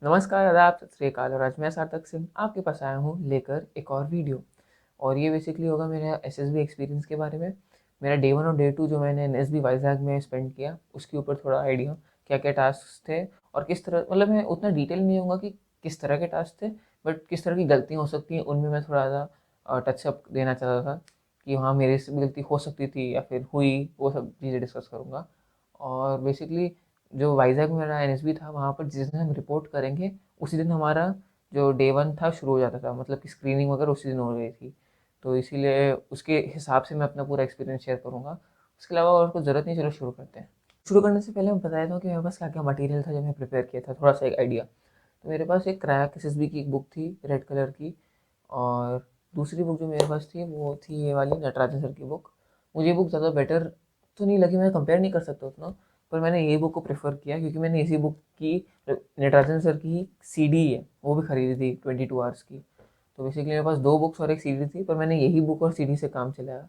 नमस्कार, आदाब, सत श्री अकाल और आज मैं सार्थक सिंह आपके पास आया हूँ लेकर एक और वीडियो। और ये बेसिकली होगा मेरे एसएसबी एक्सपीरियंस के बारे में। मेरा डे 1 और डे 2 जो मैंने एनएसबी वाइज़ैग में स्पेंड किया, उसके ऊपर थोड़ा आइडिया क्या-क्या टास्क थे और किस तरह, मतलब मैं उतना डिटेल में नहीं होऊँगा कि किस तरह के टास्क थे, बट किस तरह की गलतियाँ हो सकती हैं, उनमें मैं थोड़ा-सा टचअप देना चाहता था कि हाँ, मेरे से भी गलती हो सकती थी या फिर हुई, वो सब चीज़ें डिस्कस करूँगा। और बेसिकली जो वाइज़ैग में मेरा एनएसबी था, वहाँ पर जिस दिन हम रिपोर्ट करेंगे, उसी दिन हमारा जो डे 1 था शुरू हो जाता था, मतलब कि स्क्रीनिंग वगैरह उसी दिन हो गई थी। तो इसीलिए उसके हिसाब से मैं अपना पूरा एक्सपीरियंस शेयर करूँगा। उसके अलावा और कुछ ज़रूरत नहीं, चलो शुरू करते हैं। शुरू करने से पहले मैं बता देता हूँ कि मेरे पास क्या-क्या मटीरियल था जब मैं प्रिपेयर किया था, थोड़ा-सा एक आइडिया। तो मेरे पास एक क्रैक एसएसबी की एक बुक थी रेड कलर की, और दूसरी बुक जो मेरे पास थी वो थी ये वाली नटराजन सर की बुक। मुझे ये बुक ज़्यादा बेटर तो नहीं लगी, मैं कंपेयर नहीं कर सकता उतना, पर मैंने ये बुक को प्रेफर किया क्योंकि मैंने इसी बुक की नटराजन सर की सीडी है वो भी खरीदी थी 22 आवर्स की। तो बेसिकली मेरे पास दो बुक्स और एक सीडी थी, पर मैंने यही बुक और सीडी से काम चलाया।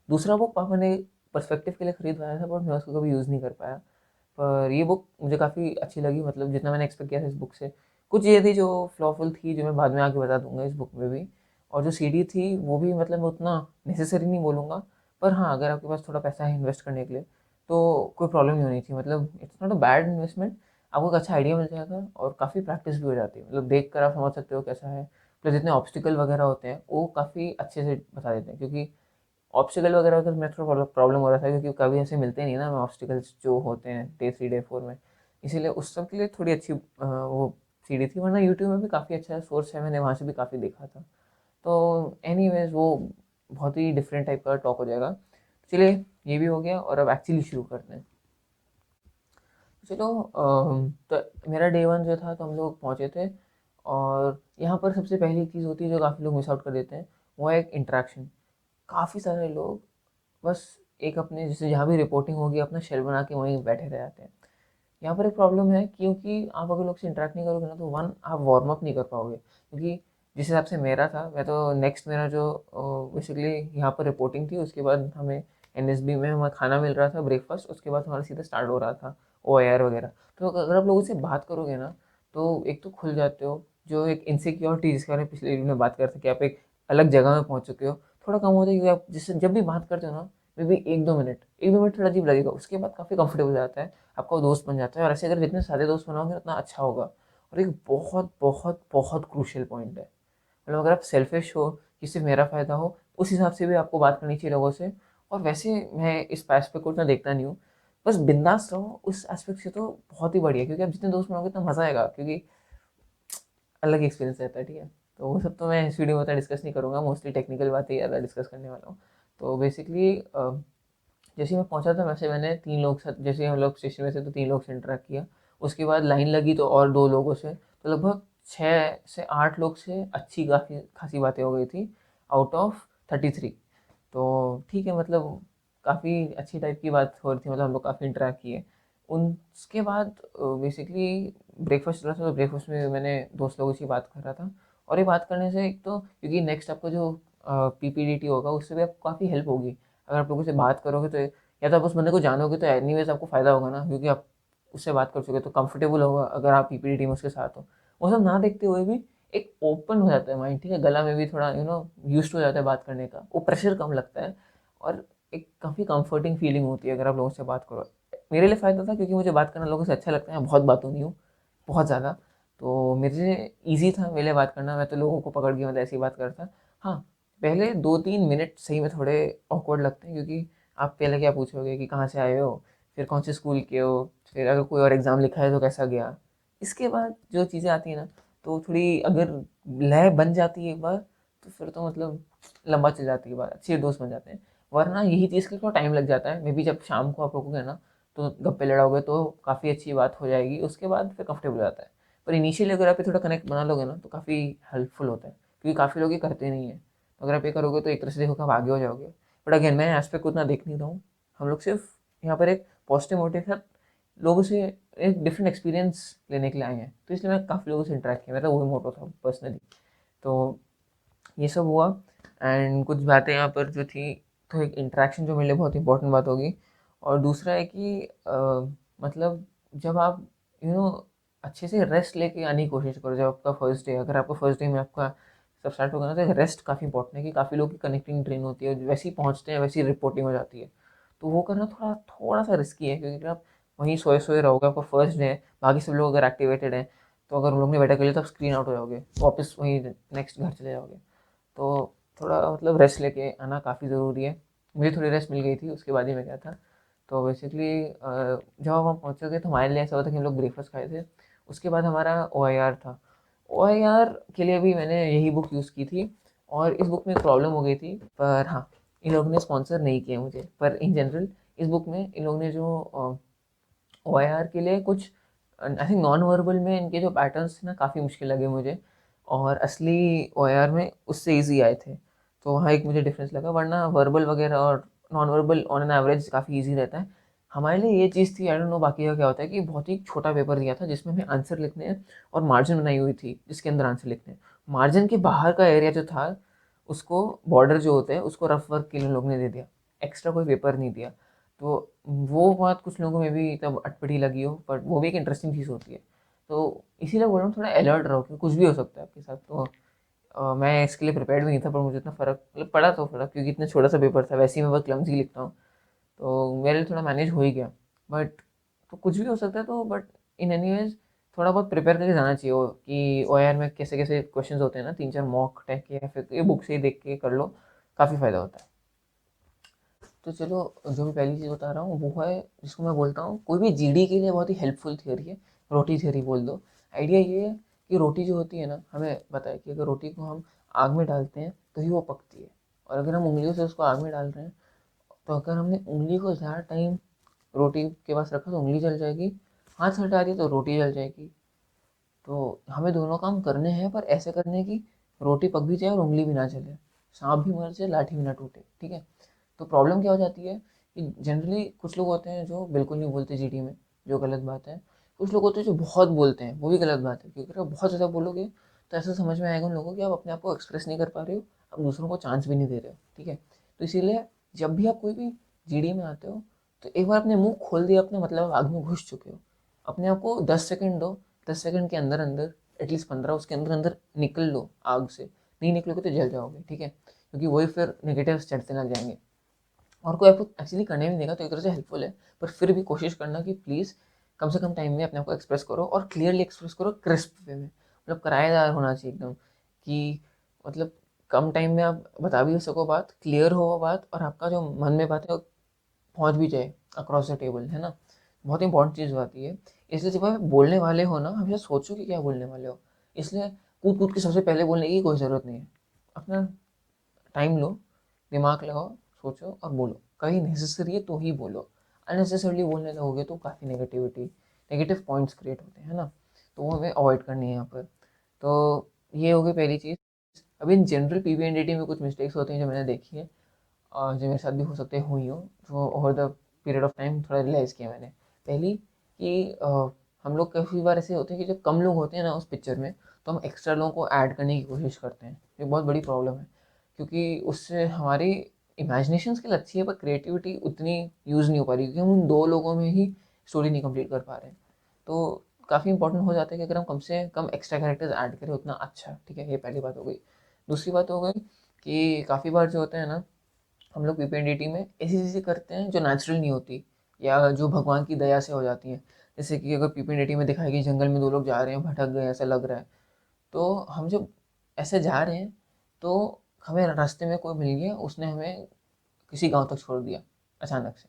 दूसरा बुक पापा ने पर्सपेक्टिव के लिए खरीदवाया था, बट मैं उसको कभी यूज़ नहीं कर पाया। पर ये बुक मुझे काफ़ी अच्छी लगी, मतलब जितना मैंने एक्सपेक्ट किया था इस बुक से। कुछ ये थी जो फ्लॉफुल थी, जो मैं बाद में आके बता दूंगा इस बुक में भी। और जो सीडी थी वो भी, मतलब मैं उतना नेसेसरी नहीं बोलूँगा, पर हाँ, अगर आपके पास थोड़ा पैसा है इन्वेस्ट करने के लिए तो कोई प्रॉब्लम नहीं होनी चाहिए। मतलब it's not a bad investment, आपको एक अच्छा आइडिया मिल जाएगा और काफ़ी प्रैक्टिस भी हो जाती है, मतलब देख कर आप समझ सकते हो कैसा है। प्लस जितने ऑब्स्टिकल वगैरह होते हैं वो काफ़ी अच्छे से बता देते हैं, क्योंकि ऑब्स्टिकल वगैरह का मेरे थोड़ा प्रॉब्लम हो रहा था, क्योंकि कभी ऐसे मिलते नहीं ना ऑब्स्टिकल्स जो होते हैं डे 3 डे 4 में। इसीलिए उस सब के लिए थोड़ी अच्छी वो सीडी थी, वरना यूट्यूब में भी काफ़ी अच्छा सोर्स है, मैंने वहाँ से भी काफ़ी देखा था। तो एनीवेज़ वो बहुत ही डिफरेंट टाइप का टॉक हो जाएगा। चलिए, ये भी हो गया और अब एक्चुअली शुरू करते हैं। चलो, तो मेरा डे 1 जो था, तो हम लोग पहुँचे थे। और यहाँ पर सबसे पहली चीज़ होती है जो काफ़ी लोग मिस आउट कर देते हैं, वो है एक इंटरेक्शन। काफ़ी सारे लोग बस एक अपने, जैसे जहाँ भी रिपोर्टिंग होगी, अपना शेल बना के वहीं बैठे रह जाते हैं। यहाँ पर एक प्रॉब्लम है, क्योंकि आप अगर लोग से इंटरेक्ट नहीं करोगे ना, तो वन, आप वार्म अप नहीं कर पाओगे, क्योंकि जिस हिसाब से मेरा था, मैं तो नेक्स्ट मेरा जो बेसिकली यहाँ पर रिपोर्टिंग थी, उसके बाद हमें एनएसबी में हमें खाना मिल रहा था, ब्रेकफास्ट, उसके बाद हमारा सीधा स्टार्ट हो रहा था ओआईआर वगैरह। तो अगर आप लोगों से बात करोगे ना, तो एक तो खुल जाते हो, जो एक इनसिक्योरिटी जिसके बारे में पिछले वीडियो में बात करते थे कि आप एक अलग जगह में पहुँच चुके हो, थोड़ा कम होता है, क्योंकि आप जिससे जब भी बात करते हो ना, मे बी एक दो मिनट थोड़ा अजीब लगेगा, उसके बाद काफ़ी कंफर्टेबल हो जाता है, आपका वो दोस्त बन जाता है। और ऐसे अगर जितने सारे दोस्त बनाओगे उतना अच्छा होगा। और एक बहुत बहुत बहुत क्रूशियल पॉइंट है, मतलब अगर आप सेल्फिश हो कि सिर्फ मेरा फ़ायदा हो, उस हिसाब से भी आपको बात करनी चाहिए लोगों से। और वैसे मैं इस एस्पेक्ट को उतना देखता नहीं हूँ, बस बिंदास रहो, उस एस्पेक्ट से तो बहुत ही बढ़िया, क्योंकि आप जितने दोस्त बनाओगे उतना मज़ा आएगा, क्योंकि अलग एक्सपीरियंस रहता है, ठीक है। तो वो सब तो मैं इस वीडियो में उतना डिस्कस नहीं करूँगा, मोस्टली टेक्निकल बातें ज़्यादा डिस्कस करने वाला हूँ। तो बेसिकली जैसे ही मैं पहुंचा था, वैसे मैंने 3 लोग साथ, जैसे हम लोग स्टेशन में थे तो 3 लोग से इंटरेक्ट किया। उसके बाद लाइन लगी तो और 2 लोगों से, तो लगभग 6 से 8 लोग से अच्छी काफ़ी खासी बातें हो गई थी आउट ऑफ 33। तो ठीक है, मतलब काफ़ी अच्छी टाइप की बात हो रही थी, मतलब हम लोग काफ़ी इंटरेक्ट किए। उसके बाद बेसिकली ब्रेकफास्ट चला था, तो ब्रेकफास्ट में मैंने दोस्त लोगों से बात कर रहा था। और ये बात करने से एक तो, क्योंकि नेक्स्ट आपका जो पीपीडीटी होगा, उससे भी आपको काफ़ी हेल्प होगी। अगर आप लोगों से बात करोगे तो, या तो आप उस बंदे को जानोगे तो एनीवेज आपको फ़ायदा होगा ना, क्योंकि आप उससे बात कर चुके, तो कंफर्टेबल होगा अगर आप पीपीटी टीम उसके साथ हो। वो सब ना देखते हुए भी एक ओपन हो जाता है माइंड, ठीक है, गला में भी थोड़ा यूज्ड हो जाता है बात करने का, वो प्रेशर कम लगता है। और एक काफ़ी कंफर्टिंग फीलिंग होती है अगर आप लोगों से बात करो। मेरे लिए फ़ायदा था, क्योंकि मुझे बात करना लोगों से अच्छा लगता है, बहुत बातूं नहीं हूँ, बहुत ज़्यादा। तो मेरे लिए ईज़ी था मेरे लिए बात करना, मैं तो लोगों को पकड़ के मतलब ऐसी बात करता। हाँ, पहले 2-3 मिनट सही में थोड़े ऑकवर्ड लगते हैं, क्योंकि आप पहले क्या पूछोगे कि कहाँ से आए हो, फिर कौन से स्कूल के हो, फिर अगर कोई और एग्ज़ाम लिखा है तो कैसा गया। इसके बाद जो चीज़ें आती हैं ना, तो थोड़ी अगर लय बन जाती है एक बार, तो फिर तो मतलब लंबा चल जाती है बात, अच्छे दोस्त बन जाते हैं। वरना यही चीज़ के लिए थोड़ा टाइम लग जाता है, मे बी जब शाम को आप रुकोगे ना, तो गप्पे लड़ाओगे तो काफ़ी अच्छी बात हो जाएगी, उसके बाद फिर कंफर्टेबल हो जाता है। पर इनिशियली अगर आप ये थोड़ा कनेक्ट बना लोगे ना, तो काफ़ी हेल्पफुल होता है, क्योंकि काफ़ी लोग ये करते नहीं हैं। तो अगर आप ये करोगे तो एक तरह से देखो कि आप आगे हो जाओगे। बट अगेन, मैं एस्पेक्ट को उतना देख नहीं रहा हूँ। हम लोग सिर्फ यहाँ पर एक पॉजिटिव मोटिव के साथ लोगों से एक डिफरेंट एक्सपीरियंस लेने के लिए आए हैं, तो इसलिए मैं काफ़ी लोगों से इंटरेक्ट किया, मेरा वही मोटो था पर्सनली। तो ये सब हुआ। एंड कुछ बातें यहाँ पर जो थी, तो एक इंटरेक्शन जो मेरे लिए बहुत इंपॉर्टेंट बात होगी। और दूसरा है कि मतलब जब आप यू नो अच्छे से रेस्ट लेके आने की कोशिश करो जब आपका फर्स्ट डे, अगर आपका फर्स्ट डे में आपका सब स्टार्ट होगा ना, तो रेस्ट काफ़ी इंपॉर्टेंट है कि काफ़ी लोग की कनेक्टिंग ट्रेन होती है, वैसे ही पहुँचते हैं वैसे ही रिपोर्टिंग हो जाती है। तो वो करना थोड़ा थोड़ा सा रिस्की है, क्योंकि अगर आप वहीं सोए सोए रहोगे, आपका फर्स्ट डे है, बाकी सब लोग अगर एक्टिवेटेड हैं, तो अगर उन लोग ने बेटा कर लिया तो आप स्क्रीन आउट हो जाओगे, वापस वहीं नेक्स्ट घर चले जाओगे। तो थोड़ा मतलब रेस्ट लेके आना काफ़ी ज़रूरी है। मुझे थोड़ी रेस्ट मिल गई थी, उसके बाद ही मैं गया था। तो बेसिकली जब हम पहुँचे तो हमारे लिए ऐसा हुआ था कि हम लोग ब्रेकफास्ट खाए थे। उसके बाद हमारा OIR था। OIR के लिए भी मैंने यही बुक यूज़ की थी, और इस बुक में एक प्रॉब्लम हो गई थी, पर हाँ, इन लोगों ने स्पॉन्सर नहीं किया मुझे, पर इन जनरल इस बुक में इन लोगों ने जो OIR के लिए कुछ आई थिंक नॉन वर्बल में इनके जो पैटर्न्स थे ना, काफ़ी मुश्किल लगे मुझे, और असली OIR में उससे ईजी आए थे। तो वहाँ एक मुझे डिफरेंस लगा, वरना वर्बल वगैरह और non verbal on an average काफ़ी ईजी रहता है। हमारे लिए ये चीज़ थी, आई डोंट नो बाकी का क्या होता है, कि बहुत ही छोटा पेपर दिया था जिसमें हमें आंसर लिखने हैं, और मार्जिन बनाई हुई थी जिसके अंदर आंसर लिखने हैं। मार्जिन के बाहर का एरिया जो था, उसको बॉर्डर जो होते हैं उसको रफ वर्क के लिए लोग ने दे दिया, एक्स्ट्रा कोई पेपर नहीं दिया। तो वो बात कुछ लोगों में भी तब अटपटी लगी हो, बट वो भी एक इंटरेस्टिंग चीज़ होती है। तो इसीलिए बोल रहा हूँ थोड़ा अलर्ट रहो, क्योंकि कुछ भी हो सकता है आपके साथ। तो मैं इसके लिए प्रिपेयर्ड भी नहीं था, पर मुझे इतना फ़र्क मतलब पड़ा तो पड़ा, क्योंकि इतना छोटा सा पेपर था, वैसे ही मैं बहुत क्लमजी लिखता हूँ, तो मेरे लिए थोड़ा मैनेज हो ही गया। बट तो कुछ भी हो सकता है, तो बट इन एनी वेज थोड़ा बहुत प्रिपेयर करके जाना चाहिए कि OIR में कैसे कैसे क्वेश्चंस होते हैं ना, 3-4 मॉक टाइप के, या फिर ये बुक से ही देख के कर लो, काफ़ी फ़ायदा होता है। तो चलो, जो मैं पहली चीज़ बता रहा हूँ वो है, जिसको मैं बोलता हूँ कोई भी GD के लिए बहुत ही हेल्पफुल थियोरी है, रोटी थियोरी बोल दो। आइडिया ये है कि रोटी जो होती है ना, हमें पता है कि अगर रोटी को हम आग में डालते हैं तो ही वो पकती है, और अगर हम उंगलियों से उसको आग में डाल रहे हैं, तो अगर हमने उंगली को ज़्यादा टाइम रोटी के पास रखा तो उंगली जल जाएगी, हाथ हटा दिया तो रोटी जल जाएगी। तो हमें दोनों काम करने हैं, पर ऐसे करने की रोटी पक भी जाए और उंगली भी ना जले, सांप भी मर जाए लाठी भी ना टूटे, ठीक है। तो प्रॉब्लम क्या हो जाती है कि जनरली कुछ लोग होते हैं जो बिल्कुल नहीं बोलते GD में, जो गलत बात है। कुछ लोग होते हैं जो बहुत बोलते हैं, वो भी गलत बात है, क्योंकि अगर आप बहुत ज़्यादा बोलोगे तो ऐसा समझ में आएगा उन लोगों को कि आप अपने आप को एक्सप्रेस नहीं कर पा रहे हो, आप दूसरों को चांस भी नहीं दे रहे हो, ठीक है। तो इसीलिए जब भी आप कोई भी GD में आते हो, तो एक बार अपने मुंह खोल दिया अपने, मतलब आग में घुस चुके हो, अपने आप को 10 सेकंड दो। 10 सेकंड के अंदर अंदर, एटलीस्ट 15, उसके अंदर अंदर निकल लो आग से। नहीं निकलोगे तो जल जाओगे, ठीक है, क्योंकि वही फिर नेगेटिव चढ़ते लग जाएंगे, और कोई आपको एक्चुअली करने भी नहीं देगा, तो एक तरह से हेल्पफुल है। पर फिर भी कोशिश करना कि प्लीज़ कम से कम टाइम में अपने आप को एक्सप्रेस करो, और क्लियरली एक्सप्रेस करो, क्रिस्प वे में, मतलब किराएदार होना चाहिए एकदम, कि मतलब कम टाइम में आप बता भी सको बात, क्लियर हो वो बात, और आपका जो मन में बात है वो पहुंच भी जाए अक्रॉस द टेबल, है ना। बहुत इंपॉर्टेंट चीज़ आती है। इसलिए जब आप बोलने वाले हो ना, हमेशा सोचो कि क्या बोलने वाले हो। इसलिए कूद कूद के सबसे पहले बोलने की कोई ज़रूरत नहीं है। अपना टाइम लो, दिमाग लगाओ, सोचो और बोलो। कहीं नेसेसरी है तो ही बोलो, अननेसेसरली बोलने लगोगे तो काफ़ी नेगेटिव पॉइंट्स क्रिएट होते हैं ना, तो वो हमें अवॉइड करनी है यहाँ पर। तो ये हो गई पहली चीज़। अभी इन जनरल PPNDT में कुछ मिस्टेक्स होती हैं जो मैंने देखी है, और जो मेरे साथ भी हो सकते हैं हुई हो, जो over the period of time थोड़ा रियलाइज़ किया मैंने। पहली कि हम लोग काफ़ी बार ऐसे होते हैं कि जब कम लोग होते हैं ना उस पिक्चर में, तो हम एक्स्ट्रा लोगों को ऐड करने की कोशिश करते हैं। ये बहुत बड़ी प्रॉब्लम है, क्योंकि उससे हमारी इमेजिनेशन स्किल अच्छी है, पर क्रिएटिविटी उतनी यूज़ नहीं हो पा रही, क्योंकि हम उन 2 लोगों में ही स्टोरी नहीं कंप्लीट कर पा रहे हैं। तो काफ़ी इंपॉर्टेंट हो जाता है कि अगर हम कम से कम एक्स्ट्रा कैरेक्टर्स ऐड करें उतना अच्छा, ठीक है। ये पहली बात हो गई। दूसरी बात हो गई कि काफ़ी बार जो होता है ना, हम लोग PPNDT में ऐसी चीज़ें करते हैं जो नेचुरल नहीं होती, या जो भगवान की दया से हो जाती हैं। जैसे कि अगर PPNDT में दिखाया कि जंगल में 2 लोग जा रहे हैं, भटक गए, ऐसा लग रहा है, तो हम जब ऐसे जा रहे हैं, तो हमें रास्ते में कोई मिल गया, उसने हमें किसी गांव तक छोड़ दिया अचानक से।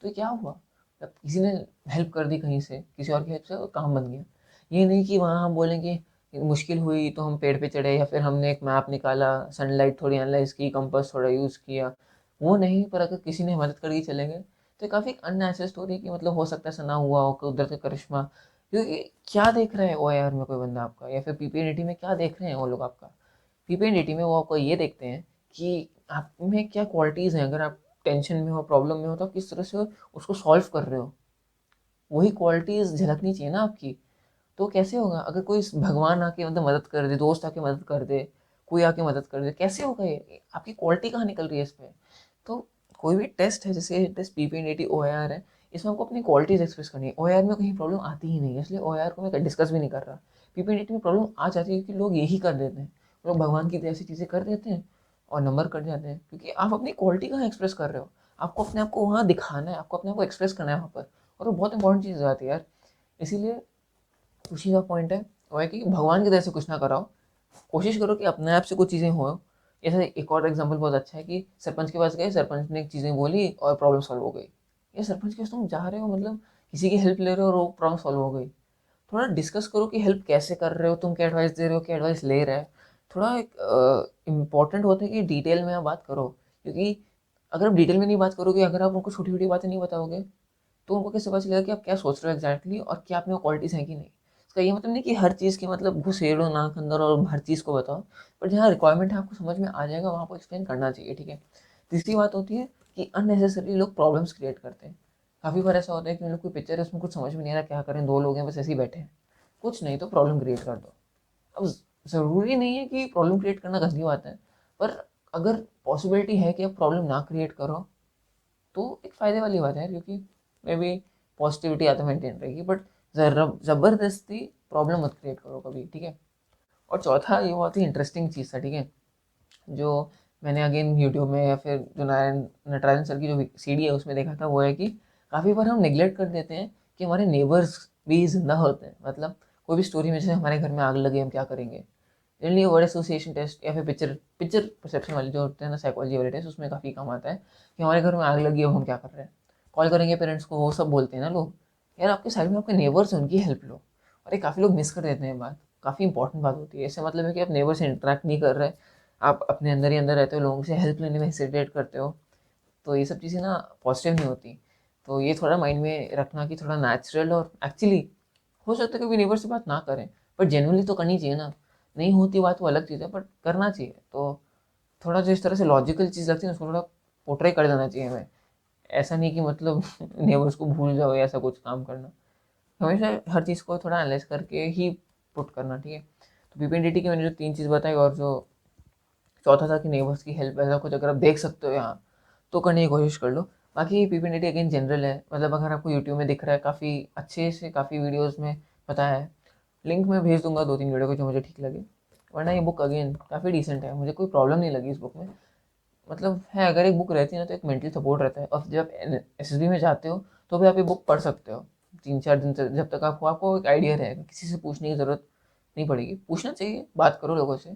तो ये क्या हुआ, जब किसी ने हेल्प कर दी कहीं से, किसी और की हेल्प से, वो काम बन गया। ये नहीं कि वहाँ हम बोलेंगे मुश्किल हुई तो हम पेड़ पे चढ़े, या फिर हमने एक मैप निकाला, सनलाइट थोड़ी एनालाइज की, कंपास थोड़ा यूज़ किया, वो नहीं। पर अगर किसी ने मदद कर दी चले गए, तो ये काफ़ी अननेचुरल स्टोरी है कि मतलब हो सकता है ऐसा ना हुआ हो, कुदरत का करिश्मा। क्योंकि क्या देख रहा है OIR में कोई बंदा आपका, या फिर PPNDT में क्या देख रहे हैं वो लोग आपका। PPNDT में वो आपको ये देखते हैं कि आप में क्या क्वालिटीज़ हैं, अगर आप टेंशन में हो, प्रॉब्लम में हो, तो आप किस तरह से उसको सॉल्व कर रहे हो, वही क्वालिटीज़ झलकनी चाहिए ना आपकी। तो कैसे होगा अगर कोई भगवान आके मतलब मदद कर दे, दोस्त आके मदद कर दे, कोई आके मदद कर दे, कैसे होगा ये, आपकी क्वालिटी कहाँ निकल रही है इसमें। तो कोई भी टेस्ट है, जैसे टेस्ट PPNDT OIR है, इसमें आपको अपनी क्वालिटीज़ एक्सप्रेस करनी है। ओआर में कहीं प्रॉब्लम आती ही नहीं है, इसलिए ओआर को मैं डिस्कस भी नहीं कर रहा। पीपीटीटी में प्रॉब्लम आ जाती है क्योंकि लोग यही कर देते हैं, लोग भगवान की ऐसी चीज़ें कर देते हैं और नंबर कट जाते हैं, क्योंकि आप अपनी क्वालिटी कहाँ एक्सप्रेस कर रहे हो। आपको अपने आप को वहाँ दिखाना है, आपको अपने आप को एक्सप्रेस करना है वहाँ पर, और वो बहुत इंपॉर्टेंट चीज़ हो जाती है यार। इसीलिए उसी का पॉइंट है वो है कि भगवान की तरह से कुछ ना कराओ, कोशिश करो कि अपने आप से कुछ चीज़ें हो। जैसे एक और एग्जांपल बहुत अच्छा है कि सरपंच के पास गए, सरपंच ने एक चीज़ें बोली और प्रॉब्लम सॉल्व हो गई। ये सरपंच के पास तुम जा रहे हो, मतलब किसी की हेल्प ले रहे हो और वो प्रॉब्लम सॉल्व हो गई। थोड़ा डिस्कस करो कि हेल्प कैसे कर रहे हो, तुम क्या एडवाइस दे रहे हो, क्या एडवाइस ले रहे हैं। थोड़ा एक इम्पॉर्टेंट होता है कि डिटेल में आप बात करो, क्योंकि अगर आप डिटेल में नहीं बात करोगे, अगर आप उनको छोटी छोटी बातें नहीं बताओगे, तो उनको कैसे पता चलेगा कि आप क्या सोच रहे हो एग्जैक्टली और क्या आप में क्वालिटीज़ हैं कि नहीं। इसका ये मतलब नहीं कि हर चीज़ की मतलब घुसेड़ो नाक अंदर और हर चीज़ को बताओ, पर जहाँ रिक्वायरमेंट है आपको समझ में आ जाएगा वहाँ पर एक्सप्लेन करना चाहिए, ठीक है। तीसरी बात होती है कि अननेसेसरी लोग प्रॉब्लम्स क्रिएट करते हैं। काफ़ी बार ऐसा होता है कि उन लोग कोई पिक्चर है, उसमें कुछ समझ में नहीं आ रहा क्या करें, दो लोग हैं बस ऐसे ही बैठे हैं, कुछ नहीं तो प्रॉब्लम क्रिएट कर दो। अब ज़रूरी नहीं है कि प्रॉब्लम क्रिएट करना गंदी बात है, पर अगर पॉसिबिलिटी है कि आप प्रॉब्लम ना क्रिएट करो तो एक फ़ायदे वाली बात है, क्योंकि मे बी पॉजिटिविटी आता मेंटेन रहेगी, बट ज़बरदस्ती प्रॉब्लम मत क्रिएट करो कभी, ठीक है। और चौथा ये बहुत ही इंटरेस्टिंग चीज़ था, ठीक है, जो मैंने अगेन यूट्यूब में या फिर जो नारायण नटराजन सर की जो सीडी है उसमें देखा था, वो है कि काफ़ी बार हम निगलेक्ट कर देते हैं कि हमारे नेबर्स भी जिंदा होते हैं। मतलब कोई भी स्टोरी में, जैसे हमारे घर में आग लगे हम क्या करेंगे, जनरली वर्ड एसोसिएशन टेस्ट या फिर पिक्चर पिक्चर परसेप्शन वाले जो होते हैं ना, साइकोलॉजी वाले टेस्ट, उसमें काफ़ी काम आता है कि हमारे घर में आग लगी है, अब हम क्या कर रहे हैं, कॉल करेंगे पेरेंट्स को, वो सब बोलते हैं ना लोग। यार आपके साइड में आपके नेबर्स हैं, उनकी हेल्प लो। और ये काफ़ी लोग मिस कर देते हैं बात, काफ़ी इंपॉर्टेंट बात होती है। इससे मतलब है कि आप नेबर से इंटरेक्ट नहीं कर रहे, आप अपने अंदर ही अंदर रहते हो, लोगों से हेल्प लेने में हेसिटेट करते हो, तो ये सब चीज़ें ना पॉजिटिव नहीं होती। तो ये थोड़ा माइंड में रखना कि थोड़ा नेचुरल, और एक्चुअली हो सकता है कभी नेबर से बात ना करें, पर जेनुअनली तो करनी चाहिए ना। नहीं होती बात वो अलग चीज़ है, बट करना चाहिए। तो थोड़ा जो इस तरह से लॉजिकल चीज़ लगती है ना, उसको थोड़ा पोर्ट्रे कर देना चाहिए हमें। ऐसा नहीं कि मतलब नेबर्स को भूल जाओ या ऐसा कुछ काम करना। हमेशा हर चीज़ को थोड़ा एनालाइज करके ही पुट करना, ठीक है। तो पीपीएनडीटी की मैंने जो 3 चीज़ बताई, और जो चौथा था कि नेबर्स की हेल्प, ऐसा कुछ अगर आप देख सकते हो यहाँ तो करने की कोशिश कर लो। बाकी पीपीएनडीटी अगेन जनरल है, मतलब अगर आपको यूट्यूब में दिख रहा है काफ़ी अच्छे से, काफ़ी वीडियोज़ में बताया है, लिंक मैं भेज दूंगा 2-3 वीडियो को जो मुझे ठीक लगे। वरना ये बुक अगेन काफ़ी डिसेंट है, मुझे कोई प्रॉब्लम नहीं लगी इस बुक में। मतलब है, अगर एक बुक रहती है ना तो एक मेंटल सपोर्ट रहता है, और जब एसएसबी में जाते हो तो भी आप ये बुक पढ़ सकते हो 3-4 दिन तक, जब तक आपको आपको एक आइडिया रहेगा, किसी से पूछने की ज़रूरत नहीं पड़ेगी। पूछना चाहिए, बात करो लोगों से,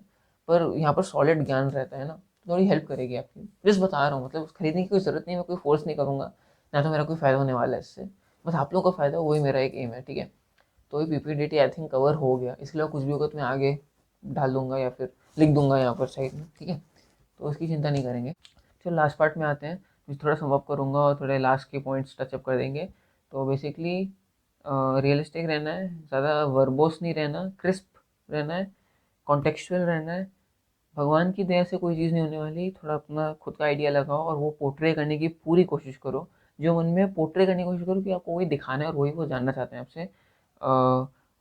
पर यहाँ पर सॉलिड ज्ञान रहता है ना, तो थोड़ी हेल्प करेगी आपकी। जस्ट बता रहा हूँ, मतलब खरीदने की कोई ज़रूरत नहीं, मैं कोई फोर्स नहीं करूँगा, ना तो मेरा कोई फ़ायदा होने वाला है इससे, बस आप लोगों का फ़ायदा हो, वही मेरा एक एम है, ठीक है। तो ये पीपीडीटी आई थिंक कवर हो गया, इसके अलावा कुछ भी होगा तो मैं आगे डाल दूंगा या फिर लिख दूंगा यहाँ पर साइड में, ठीक है। तो उसकी चिंता नहीं करेंगे। चलो लास्ट पार्ट में आते हैं, मैं थोड़ा सम अप करूँगा और थोड़े लास्ट के पॉइंट्स टचअप कर देंगे। तो बेसिकली रियलिस्टिक रहना है, ज़्यादा वर्बोस नहीं रहना, क्रिस्प रहना है, कॉन्टेक्चुअल रहना है। भगवान की दया से कोई चीज़ नहीं होने वाली, थोड़ा अपना खुद का आइडिया लगाओ और वो पोर्ट्रे करने की पूरी कोशिश करो। जो मन में पोर्ट्रे करने की कोशिश करो कि आपको वही दिखाना है और वही वो जानना चाहते हैं आपसे।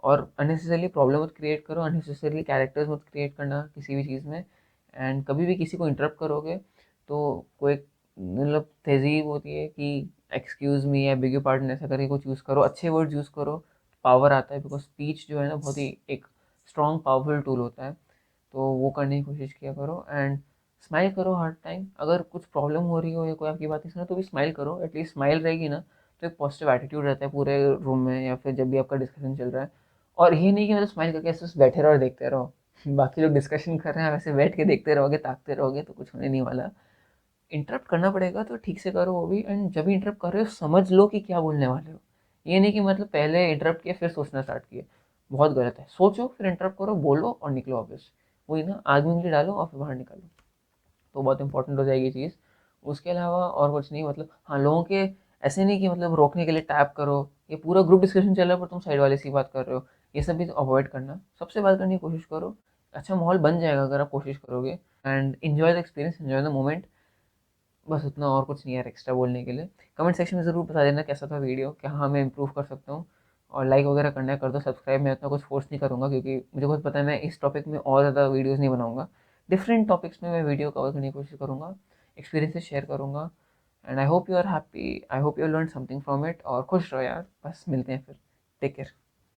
और अननेसेसरली प्रॉब्लम मत क्रिएट करो, अननेसेसरली कैरेक्टर्स मत क्रिएट करना किसी भी चीज़ में। एंड कभी भी किसी को इंटरप्ट करोगे तो कोई मतलब तहज़ीब होती है कि एक्सक्यूज़ मी या बिग पार्टन, ऐसा करके कुछ यूज़ करो, अच्छे वर्ड यूज़ करो, पावर आता है। बिकॉज स्पीच जो है ना बहुत ही एक स्ट्रॉन्ग पावरफुल टूल होता है, तो वो करने की कोशिश किया करो। एंड स्माइल करो हर टाइम, अगर कुछ प्रॉब्लम हो रही हो या कोई आपकी बात नहीं सुना तो भी स्माइल करो, एटलीस्ट स्माइल रहेगी ना तो एक पॉजिटिव एटीट्यूड रहता है पूरे रूम में या फिर जब भी आपका डिस्कशन चल रहा है। और ये नहीं कि मतलब स्माइल करके ऐसे बैठे रहो और देखते रहो, बाकी लोग डिस्कशन कर रहे हैं वैसे बैठ के देखते रहोगे, ताकते रहोगे तो कुछ होने नहीं वाला। इंटरप्ट करना पड़ेगा तो ठीक से करो वो भी, एंड जब भी इंटरप्ट कर रहे हो समझ लो कि क्या बोलने वाले हो। ये नहीं कि मतलब पहले इंटरप्ट किया फिर सोचना स्टार्ट किया, बहुत गलत है। सोचो फिर इंटरप्ट करो, बोलो और निकलो ऑफिस, वही ना, आग में उंगली डालो और फिर बाहर निकालो। तो बहुत इंपॉर्टेंट हो जाएगी चीज़। उसके अलावा और कुछ नहीं, मतलब हाँ, लोगों के ऐसे नहीं कि मतलब रोकने के लिए टैप करो, ये पूरा ग्रुप डिस्कशन चल रहा है पर तुम साइड वाले से ही बात कर रहे हो, ये सब भी तो अवॉइड करना, सबसे बात करने की कोशिश करो। अच्छा माहौल बन जाएगा अगर आप कोशिश करोगे। And enjoy the experience, enjoy the moment, बस उतना, और कुछ नहीं यार एक्स्ट्रा बोलने के लिए। कमेंट सेक्शन में ज़रूर बता देना कैसा था वीडियो, क्या हाँ मैं इंप्रूव कर सकता हूँ। और लाइक वगैरह करना है कर दो, सब्सक्राइब मैं उतना कुछ फोर्स नहीं करूँगा क्योंकि मुझे बहुत पता है मैं इस टॉपिक में और ज़्यादा वीडियोज़ नहीं बनाऊँगा। डिफरेंट टॉपिक्स में मैं वीडियो कवर करने की कोशिश करूँगा, एक्सपीरियंसेस शेयर करूँगा। And I hope you are happy, I hope you learn something from it, और खुश रहो यार, बस मिलते हैं फिर, टेक केयर।